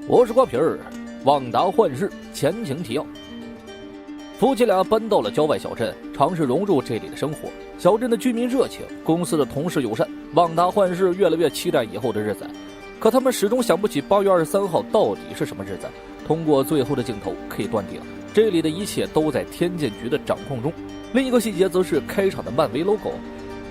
我是瓜皮儿，旺达幻视前情提要。夫妻俩搬到了郊外小镇，尝试融入这里的生活。小镇的居民热情，公司的同事友善，旺达幻视越来越期待以后的日子。可他们始终想不起8月23号到底是什么日子。通过最后的镜头可以断定，这里的一切都在天剑局的掌控中。另一个细节则是开场的漫威 logo，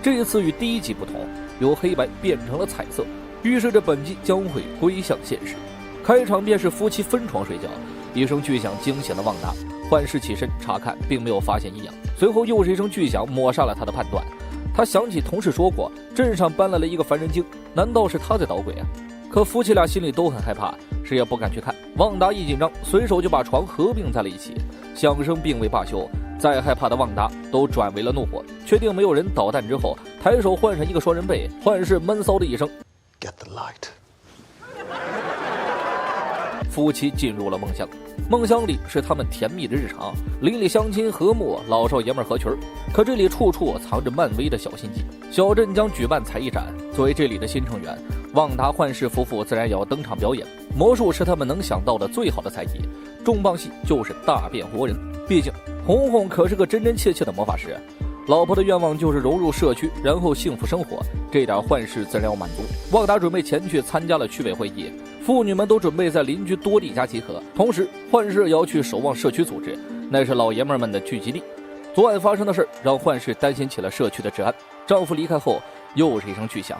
这一次与第一集不同，由黑白变成了彩色，预示着本季将会归向现实。开场便是夫妻分床睡觉，一声巨响惊醒了旺达，幻视起身查看，并没有发现异样。随后又是一声巨响抹杀了他的判断。他想起同事说过，镇上搬来了一个凡人精，难道是他在捣鬼啊？可夫妻俩心里都很害怕，谁也不敢去看。旺达一紧张，随手就把床合并在了一起，响声并未罢休。再害怕的旺达都转为了怒火，确定没有人捣蛋之后，抬手换上一个双人被，幻视闷骚的一声 Get the light。夫妻进入了梦乡，梦乡里是他们甜蜜的日常，邻里乡亲和睦，老少爷们合群。可这里处处藏着漫威的小心机。小镇将举办才艺展，作为这里的新成员，旺达幻视夫妇自然也要登场表演。魔术是他们能想到的最好的才艺，重磅戏就是大变活人。毕竟红红可是个真真切切的魔法师，老婆的愿望就是融入社区，然后幸福生活，这点幻视自然要满足。旺达准备前去参加了区委会议，妇女们都准备在邻居多利家集合，同时幻视也要去守望社区组织，那是老爷们们的聚集地。昨晚发生的事让幻视担心起了社区的治安。丈夫离开后，又是一声巨响，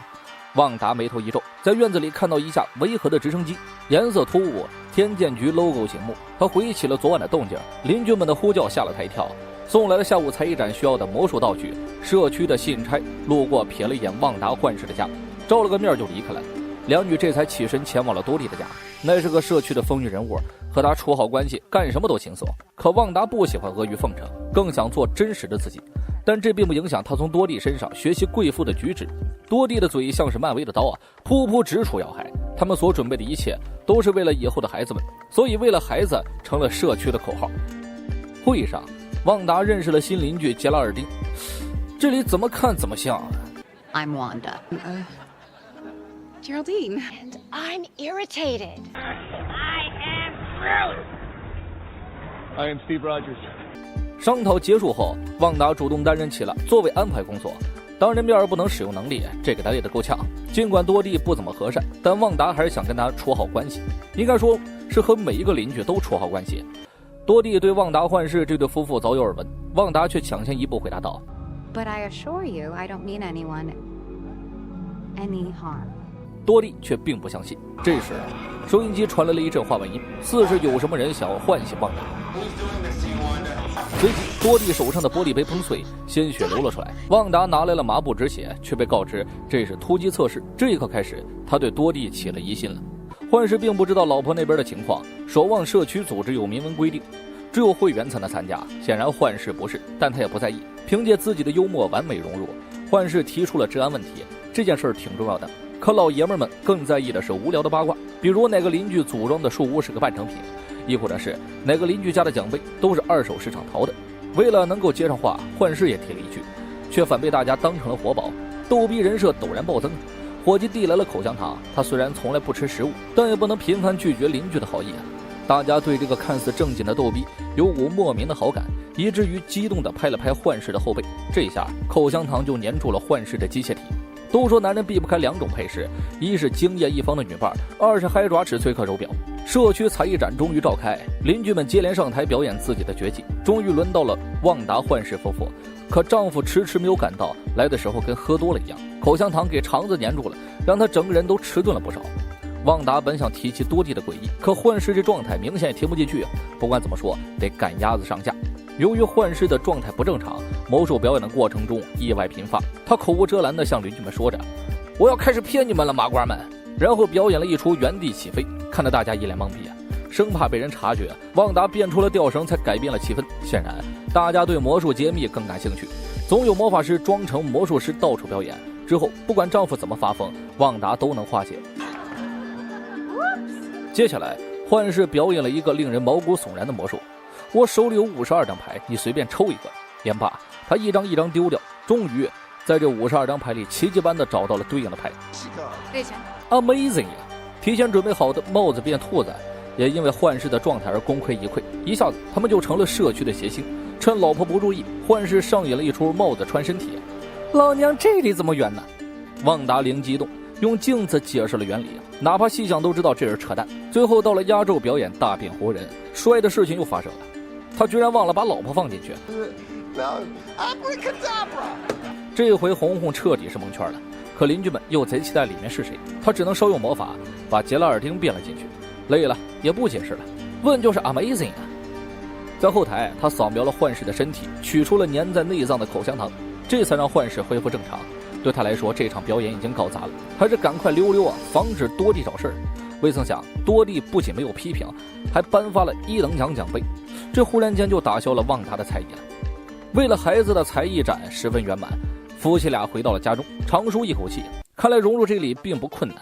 旺达眉头一皱，在院子里看到一架违和的直升机，颜色突兀，天剑局 logo 醒目。他回忆起了昨晚的动静，邻居们的呼叫吓了他一跳，送来了下午才艺展需要的魔术道具。社区的信差路过瞥了一眼旺达幻视的家，照了个面就离开了。两女这才起身前往了多利的家，那是个社区的风云人物，和他处好关系，干什么都轻松。可旺达不喜欢阿谀奉承，更想做真实的自己，但这并不影响他从多利身上学习贵妇的举止。多利的嘴像是漫威的刀啊，噗噗直戳要害。他们所准备的一切都是为了以后的孩子们，所以为了孩子成了社区的口号。会上，旺达认识了新邻居杰拉尔丁，这里怎么看怎么像。I'm Wanda.Geraldine. And I'm irritated. I am Groot. I am Steve Rogers. 商讨结束后，旺达主动担任起了座位安排工作。当人面不能使用能力，这个他累得够呛。尽管多利不怎么和善，但旺达还是想跟他处好关系，应该说是和每一个邻居都处好关系。多利对旺达幻视这对夫妇早有耳闻，旺达却抢先一步回答道 But I assure you, I don't mean anyone any harm.多利却并不相信。这时收音机传来了一阵话外音，似是有什么人想要唤醒旺达。随即多利手上的玻璃杯碰碎，鲜血流了出来。旺达拿来了麻布止血，却被告知这是突击测试。这一刻开始，他对多利起了疑心了。幻视并不知道老婆那边的情况，守望社区组织有明文规定，只有会员才能参加。显然幻视不是，但他也不在意，凭借自己的幽默完美融入。幻视提出了治安问题，这件事挺重要的。可老爷们们更在意的是无聊的八卦，比如哪个邻居组装的树屋是个半成品，亦或者是哪个邻居家的奖杯都是二手市场淘的。为了能够接上话，幻视也提了一句，却反被大家当成了活宝，逗逼人设陡然暴增。伙计递来了口香糖，他虽然从来不吃食物，但也不能频繁拒绝邻居的好意啊。大家对这个看似正经的逗逼有股莫名的好感，以至于激动地拍了拍幻视的后背，这下口香糖就粘住了幻视的机械体。都说男人避不开2种配饰，一是惊艳一方的女伴，二是嗨爪尺崔克手表。社区才艺展终于召开，邻居们接连上台表演自己的绝技，终于轮到了旺达幻视夫妇。可丈夫迟迟没有赶到，来的时候跟喝多了一样，口香糖给肠子粘住了，让他整个人都迟钝了不少。旺达本想提起多地的诡异，可幻视这状态明显也听不进去啊。不管怎么说，得赶鸭子上架。由于幻视的状态不正常，魔术表演的过程中意外频发，他口无遮拦地向邻居们说着：“我要开始骗你们了，麻瓜们！”然后表演了一出原地起飞，看得大家一脸懵逼啊，生怕被人察觉。旺达变出了吊绳，才改变了气氛。显然，大家对魔术揭秘更感兴趣，总有魔法师装成魔术师到处表演。之后，不管丈夫怎么发疯，旺达都能化解。接下来，幻视表演了一个令人毛骨悚然的魔术。我手里有52张牌，你随便抽一个。言罢，他一张一张丢掉，终于在这52张牌里奇迹般的找到了对应的牌。对钱。 Amazing 呀！提前准备好的帽子变兔子也因为幻视的状态而功亏一篑，一下子他们就成了社区的谐星。趁老婆不注意，幻视上演了一出帽子穿身体。老娘这里怎么圆呢？旺达灵机一动，用镜子解释了原理，哪怕细想都知道这是扯淡。最后到了压轴表演大变活人，帅的事情又发生了，他居然忘了把老婆放进去。这回红红彻底是蒙圈了，可邻居们又贼期待里面是谁，他只能稍用魔法把杰拉尔丁变了进去。累了也不解释了，问就是 amazing 啊。在后台他扫描了幻视的身体，取出了粘在内脏的口香糖，这才让幻视恢复正常。对他来说这场表演已经搞砸了，还是赶快溜溜啊，防止多蒂找事儿。未曾想多蒂不仅没有批评，还颁发了1等奖奖杯，这忽然间就打消了旺达的猜疑了。为了孩子的才艺展十分圆满，夫妻俩回到了家中，长舒一口气，看来融入这里并不困难。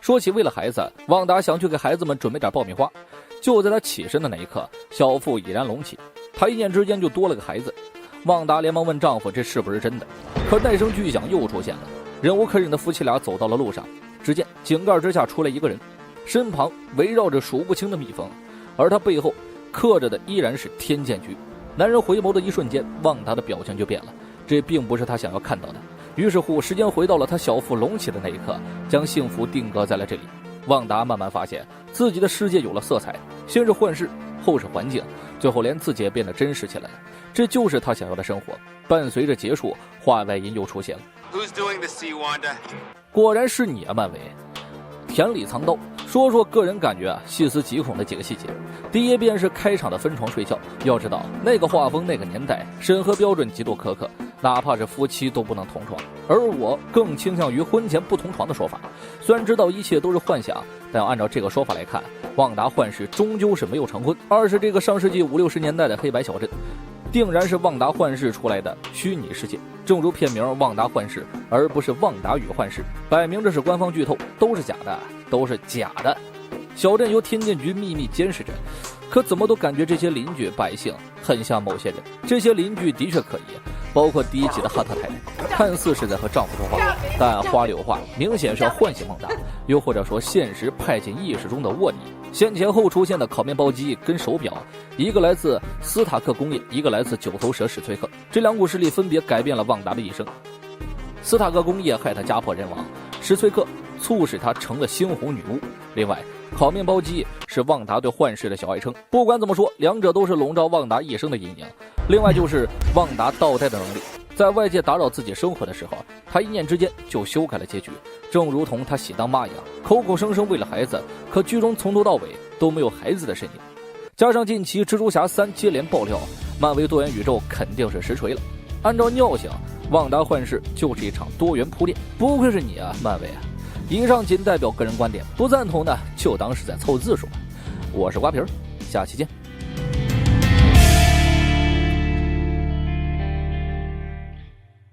说起为了孩子，旺达想去给孩子们准备点爆米花，就在他起身的那一刻，小腹已然隆起，他一念之间就多了个孩子。旺达连忙问丈夫这是不是真的，可那声巨响又出现了，忍无可忍的夫妻俩走到了路上，只见井盖之下出来一个人，身旁围绕着数不清的蜜蜂，而他背后刻着的依然是天剑局。男人回眸的一瞬间，旺达的表情就变了，这并不是他想要看到的。于是乎，时间回到了他小腹隆起的那一刻，将幸福定格在了这里。旺达慢慢发现自己的世界有了色彩，先是幻视，后是环境，最后连自己也变得真实起来了。这就是他想要的生活。伴随着结束，话外音又出现了。Who's doing the sea, Wanda? 果然是你啊，漫威。田里藏刀，说说个人感觉啊，细思极恐的几个细节。第一便是开场的分床睡觉，要知道那个画风那个年代，审核标准极度苛刻，哪怕是夫妻都不能同床。而我更倾向于婚前不同床的说法。虽然知道一切都是幻想，但要按照这个说法来看，旺达幻视终究是没有成婚，而是这个上世纪50、60年代的黑白小镇，定然是旺达幻视出来的虚拟世界。正如片名《旺达幻视》，而不是《旺达与幻视》，摆明这是官方剧透，都是假的，都是假的。小镇由天剑局秘密监视着，可怎么都感觉这些邻居百姓很像某些人。这些邻居的确可疑，包括第一集的哈特太太，看似是在和丈夫说话，但花里有话，明显是要唤醒旺达，又或者说现实派进意识中的卧底。先前后出现的烤面包机跟手表，一个来自斯塔克工业，一个来自九头蛇史崔克，这两股势力分别改变了旺达的一生。斯塔克工业害他家破人亡，史崔克促使他成了猩红女巫。另外，烤面包机是旺达对幻视的小爱称。不管怎么说，两者都是笼罩旺达一生的阴影。另外就是旺达倒带的能力，在外界打扰自己生活的时候，他一念之间就修改了结局，正如同他喜当妈一样，口口声声为了孩子，可剧中从头到尾都没有孩子的身影。加上近期蜘蛛侠3接连爆料，漫威多元宇宙肯定是实锤了。按照尿性，旺达幻视就是一场多元铺垫。不愧是你啊，漫威啊！以上仅代表个人观点，不赞同的就当是在凑字数吧。我是瓜皮儿，下期见。